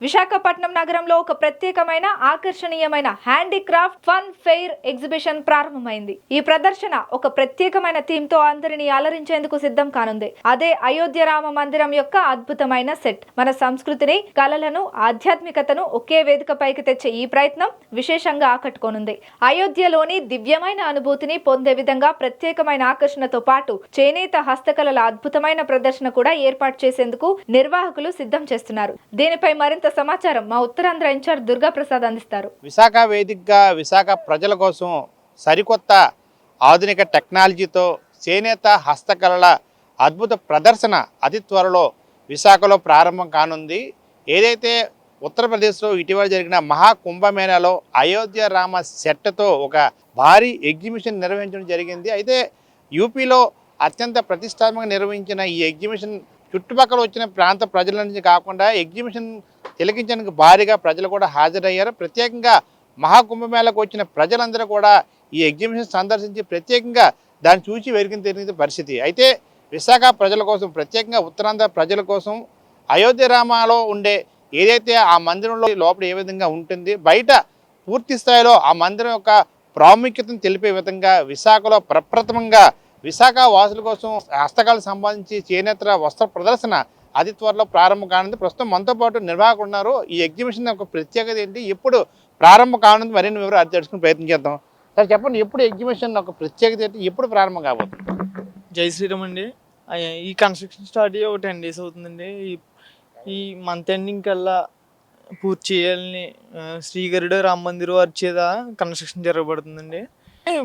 విశాఖపట్నం నగరంలో ఒక ప్రత్యేకమైన ఆకర్షణీయమైన హ్యాండీక్రాఫ్ట్ ఫన్ ఫెయిర్ ఎగ్జిబిషన్ ప్రారంభమైంది. ఈ ప్రదర్శన ఒక ప్రత్యేకమైన థీమ్ తో అందరినీ అలరించేందుకు సిద్ధం కానుంది. అదే అయోధ్య రామ మందిరం యొక్క అద్భుతమైన సెట్. మన సంస్కృతిని, కళలను, ఆధ్యాత్మికతను ఒకే వేదికపైకి తెచ్చే ఈ ప్రయత్నం విశేషంగా ఆకట్టుకోనుంది. అయోధ్యలోని దివ్యమైన అనుభూతిని పొందే విధంగా ప్రత్యేకమైన ఆకర్షణతో పాటు చేనేత హస్తకళల అద్భుతమైన ప్రదర్శన కూడా ఏర్పాటు చేసేందుకు నిర్వాహకులు సిద్ధం చేస్తున్నారు. దీనిపై మరింత సమాచారం మా ఉత్తరాంధ్ర ఇన్ఛార్జ్ దుర్గా ప్రసాద్ అందిస్తారు. విశాఖ వేదికగా విశాఖ ప్రజల కోసం సరికొత్త ఆధునిక టెక్నాలజీతో చేనేత హస్తకళల అద్భుత ప్రదర్శన అతి త్వరలో విశాఖలో ప్రారంభం కానుంది. ఏదైతే ఉత్తరప్రదేశ్లో ఇటీవల జరిగిన మహాకుంభమేళాలో అయోధ్య రామ సెట్తో ఒక భారీ ఎగ్జిబిషన్ నిర్వహించడం జరిగింది. అయితే యూపీలో అత్యంత ప్రతిష్టాత్మకంగా నిర్వహించిన ఈ ఎగ్జిబిషన్ చుట్టుపక్కల వచ్చిన ప్రాంత ప్రజల నుంచి కాకుండా ఎగ్జిబిషన్ తిలకించడానికి భారీగా ప్రజలు కూడా హాజరయ్యారు. ప్రత్యేకంగా మహాకుంభమేళకు వచ్చిన ప్రజలందరూ కూడా ఈ ఎగ్జిబిషన్ సందర్శించి ప్రత్యేకంగా దాన్ని చూసి వెరికిన తెలియని పరిస్థితి. అయితే విశాఖ ప్రజల కోసం, ప్రత్యేకంగా ఉత్తరాంధ్ర ప్రజల కోసం అయోధ్య రామలో ఉండే ఏదైతే ఆ మందిరంలో లోపల ఏ విధంగా ఉంటుంది, బయట పూర్తి స్థాయిలో ఆ మందిరం యొక్క ప్రాముఖ్యతను తెలిపే విధంగా విశాఖలో ప్రప్రథమంగా విశాఖ వాసుల కోసం హస్తకళకు సంబంధించి చేనేత వస్త్ర ప్రదర్శన అతి త్వరలో ప్రారంభం కానుంది. ప్రస్తుతం మనతో పాటు నిర్వాహకులు ఉన్నారు. ఈ ఎగ్జిబిషన్ యొక్క ప్రత్యేకత ఏంటి, ఎప్పుడు ప్రారంభం కానుంది, మరిన్ని వివరాలు తెలుసుకుని ప్రయత్నం చేద్దాం. సార్ చెప్పండి, ఎప్పుడు ఎగ్జిబిషన్ ఒక ప్రత్యేకత ఏంటి, ఎప్పుడు ప్రారంభం కాబోతుంది? జై శ్రీరామ్ అండి. ఈ కన్స్ట్రక్షన్ స్టార్ట్ అయ్యి ఒక 10 days అవుతుందండి. ఈ మంత్ ఎండింగ్ కల్లా పూర్తి చేయాలని శ్రీగరుడ రామ మందిర్ వారి చేత కన్స్ట్రక్షన్ జరగబడుతుందండి.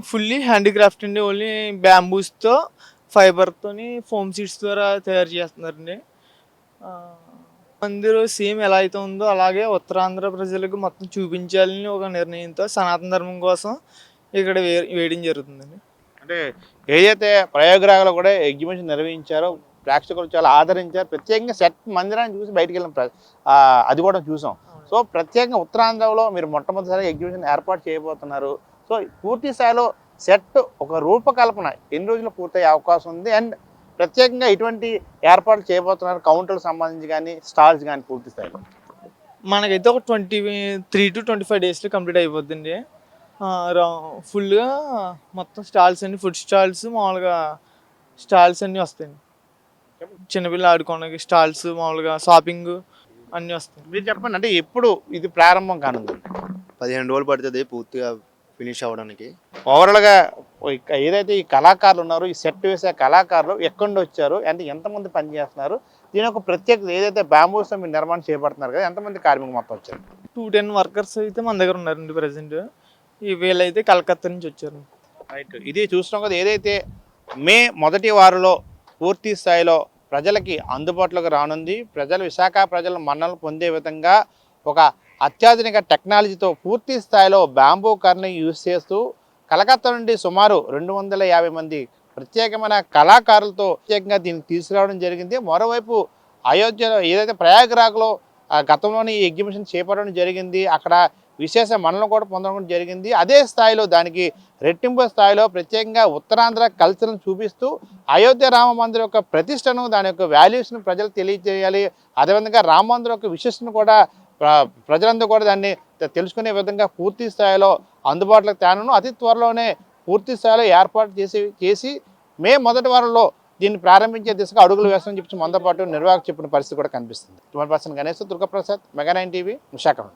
ఫుల్లీ హ్యాండీక్రాఫ్ట్ అండి. ఓన్లీ బ్యాంబూస్తో, ఫైబర్తోని, ఫోమ్ సీడ్స్ ద్వారా తయారు చేస్తున్నారండి. మందిర్ సేమ్ ఎలా అయితే ఉందో అలాగే ఉత్తరాంధ్ర ప్రజలకు మొత్తం చూపించాలని ఒక నిర్ణయంతో సనాతన ధర్మం కోసం ఇక్కడ వేయడం జరుగుతుందండి. అంటే ఏదైతే ప్రయోగరాగలో కూడా ఎగ్జిబిషన్ నిర్వహించారో ప్రేక్షకులు చాలా ఆదరించారు. ప్రత్యేకంగా సెట్ మందిరాన్ని చూసి బయటికి వెళ్ళిన అది కూడా చూసాం. సో ప్రత్యేకంగా ఉత్తరాంధ్రలో మీరు మొట్టమొదటిసారి ఎగ్జిబిషన్ ఏర్పాటు చేయబోతున్నారు. సో పూర్తి స్థాయిలో సెట్ ఒక రూపకల్పన ఎన్ని రోజులు పూర్తయ్యే అవకాశం ఉంది, అండ్ ప్రత్యేకంగా ఇటువంటి ఏర్పాట్లు చేయబోతున్నారు కౌంటర్లకు సంబంధించి కానీ స్టాల్స్ కానీ పూర్తి స్థాయిలో? మనకైతే ఒక 23 to 25 daysలో కంప్లీట్ అయిపోద్దండి. ఫుల్గా మొత్తం స్టాల్స్ అన్ని, ఫుడ్ స్టాల్స్, మామూలుగా స్టాల్స్ అన్నీ వస్తాయండి. చిన్నపిల్లలు ఆడుకోవడానికి స్టాల్స్, మామూలుగా షాపింగ్ అన్నీ వస్తాయి. మీరు చెప్పండి, అంటే ఎప్పుడు ఇది ప్రారంభం కానుంది? 15 రోజులు పడుతుంది పూర్తిగా ఫినిష్ అవ్వడానికి. ఓవరాల్గా ఏదైతే ఈ కళాకారులు ఉన్నారో, ఈ సెట్ వేసే కళాకారులు ఎక్కడి నుండి వచ్చారు, అంటే ఎంతమంది పనిచేస్తున్నారు, దీని ఒక ప్రత్యేకత ఏదైతే బ్యాంబూస్తో మీరు నిర్మాణం చేపడుతున్నారు కదా, ఎంతమంది కార్మికులు మొత్తం వచ్చారు? 210 వర్కర్స్ అయితే మన దగ్గర ఉన్నారండి ప్రజెంట్. వీళ్ళైతే కలకత్తా నుంచి వచ్చారు. రైట్, ఇది చూస్తున్నాం కదా, ఏదైతే మే మొదటి వారంలో పూర్తి స్థాయిలో ప్రజలకి అందుబాటులోకి రానుంది. విశాఖ ప్రజల మన్ననలు పొందే విధంగా ఒక అత్యాధునిక టెక్నాలజీతో పూర్తి స్థాయిలో బ్యాంబూ కర్ని యూజ్ చేస్తూ కలకత్తా నుండి సుమారు 250 మంది ప్రత్యేకమైన కళాకారులతో ప్రత్యేకంగా దీన్ని తీసుకురావడం జరిగింది. మరోవైపు అయోధ్యలో ఏదైతే ప్రయాగరాజ్లో గతంలోనే ఈ ఎగ్జిబిషన్ చేపట్టడం జరిగింది, అక్కడ విశేష మన్ననలు కూడా పొందడం జరిగింది. అదే స్థాయిలో దానికి రెట్టింపు స్థాయిలో ప్రత్యేకంగా ఉత్తరాంధ్ర కల్చర్ను చూపిస్తూ అయోధ్య రామ మందిరం యొక్క ప్రతిష్టను, దాని యొక్క వాల్యూస్ను ప్రజలకు తెలియజేయాలి. అదేవిధంగా రామ మందిరం యొక్క విశిష్టను కూడా ప్రజలందరూ కూడా దాన్ని తెలుసుకునే విధంగా పూర్తి స్థాయిలో అందుబాటులోకి తేనను అతి త్వరలోనే పూర్తి స్థాయిలో ఏర్పాటు చేసి మే మొదటి వారంలో దీన్ని ప్రారంభించే దిశగా అడుగులు వేస్తామని చెప్పి మనతో పాటు నిర్వాహకు చెప్పిన పరిస్థితి కూడా కనిపిస్తుంది. 20% గణేష్, దుర్గా ప్రసాద్, మెగా 9 టీవీ, విశాఖపట్నం.